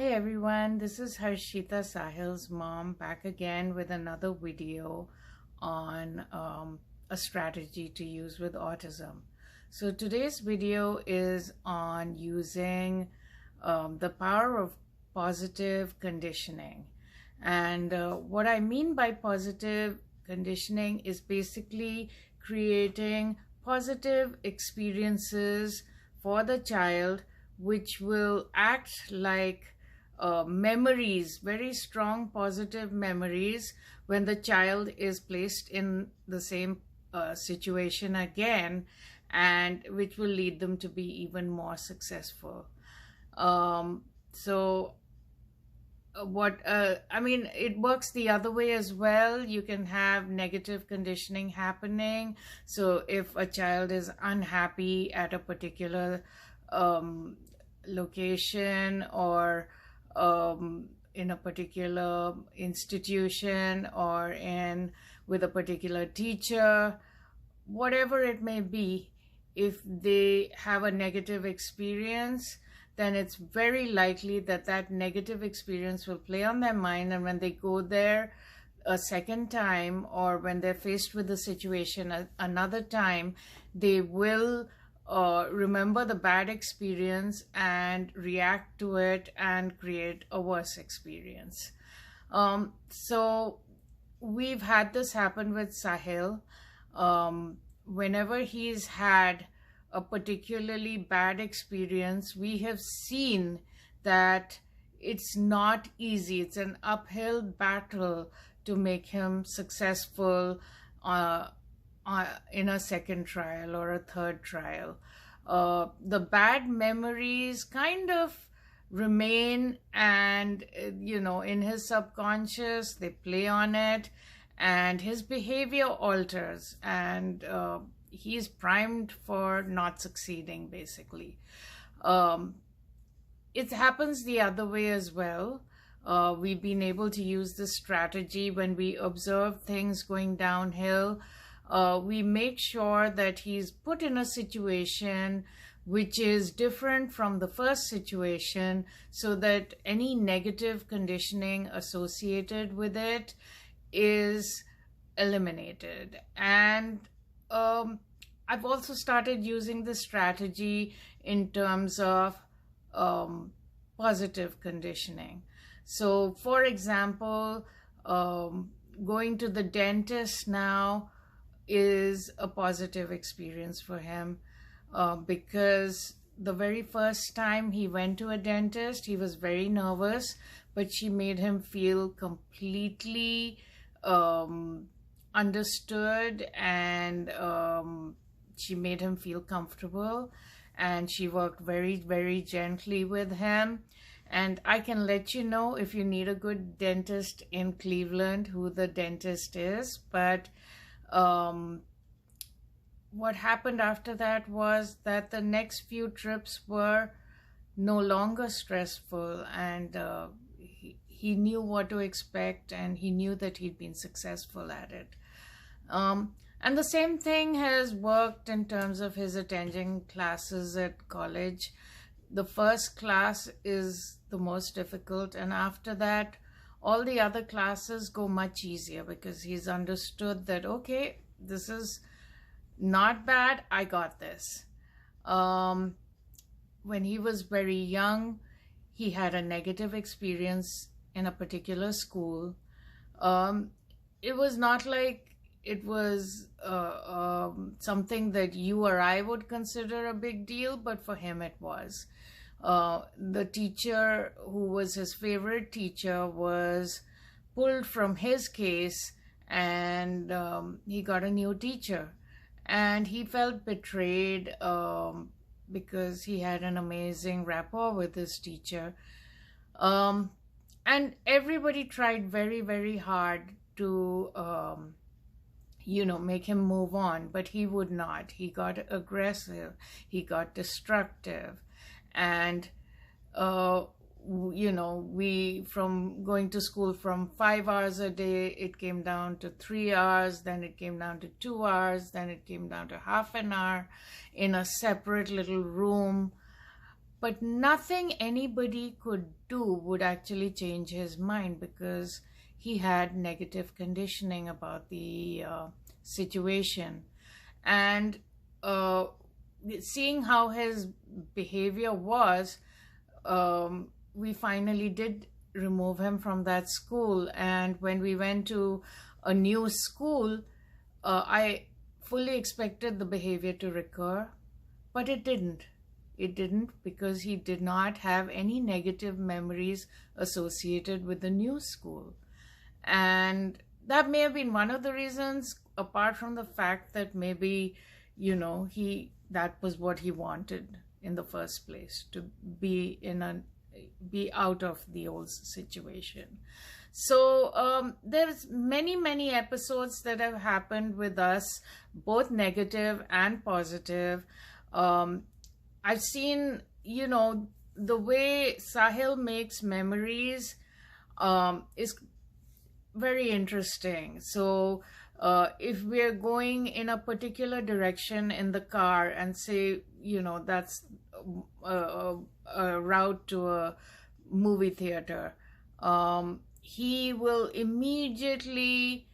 Hi everyone, this is Harshita Sahil's mom back again with another video on a strategy to use with autism. So today's video is on using the power of positive conditioning. And what I mean by positive conditioning is basically creating positive experiences for the child which will act like memories, very strong positive memories when the child is placed in the same situation again, and which will lead them to be even more successful. It works the other way as well. You can have negative conditioning happening. So if a child is unhappy at a particular location or in a particular institution or with a particular teacher, whatever it may be, if they have a negative experience, then it's very likely that that negative experience will play on their mind, and when they go there a second time or when they're faced with the situation another time, they will remember the bad experience and react to it and create a worse experience. So we've had this happen with Sahil. Whenever he's had a particularly bad experience, we have seen that it's not easy. It's an uphill battle to make him successful in a second trial or a third trial. The bad memories kind of remain, and in his subconscious they play on it, and his behavior alters, and he's primed for not succeeding, basically. It happens the other way as well. We've been able to use this strategy when we observe things going downhill. We make sure that he's put in a situation which is different from the first situation, so that any negative conditioning associated with it is eliminated. And I've also started using this strategy in terms of positive conditioning. So, for example, going to the dentist now is a positive experience for him, because the very first time he went to a dentist, he was very nervous, but she made him feel completely understood, and she made him feel comfortable, and she worked very, very gently with him. And I can let you know, if you need a good dentist in Cleveland, who the dentist is. But what happened after that was that the next few trips were no longer stressful, and he knew what to expect, and he knew that he'd been successful at it. And the same thing has worked in terms of his attending classes at college. The first class is the most difficult, and after that, all the other classes go much easier, because he's understood that, okay, this is not bad, I got this. When he was very young, he had a negative experience in a particular school. It was not like it was something that you or I would consider a big deal, but for him it was. The teacher, who was his favorite teacher, was pulled from his case, and he got a new teacher, and he felt betrayed because he had an amazing rapport with his teacher. And everybody tried very, very hard to make him move on, but he would not. He got aggressive, he got destructive, and we, from going to school from 5 hours a day, it came down to 3 hours, then it came down to 2 hours, then it came down to half an hour in a separate little room. but nothing anybody could do would actually change his mind, because he had negative conditioning about the situation. And seeing how his behavior was, we finally did remove him from that school. And when we went to a new school, I fully expected the behavior to recur, but it didn't. It didn't, because he did not have any negative memories associated with the new school. And that may have been one of the reasons, apart from the fact that maybe, that was what he wanted in the first place, to be out of the old situation. So there's many episodes that have happened with us, both negative and positive. I've seen, the way Sahil makes memories is very interesting. So if we're going in a particular direction in the car, and say, that's a route to a movie theater, he will immediately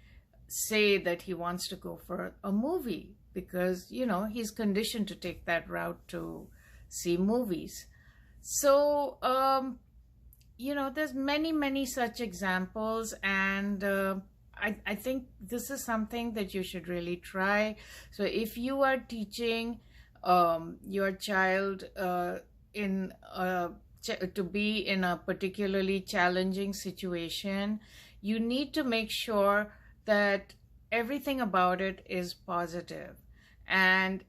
say that he wants to go for a movie, because, he's conditioned to take that route to see movies. So, there's many such examples, and I think this is something that you should really try. So if you are teaching your child to be in a particularly challenging situation, you need to make sure that everything about it is positive. And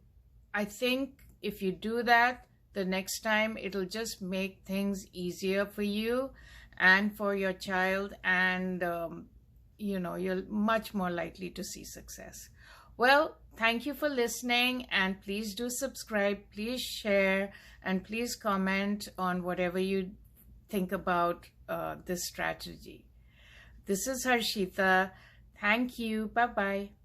I think if you do that, the next time it'll just make things easier for you and for your child, and you're much more likely to see success. Well, thank you for listening, and please do subscribe, please share, and please comment on whatever you think about this strategy. This is Harshita. Thank you. Bye-bye.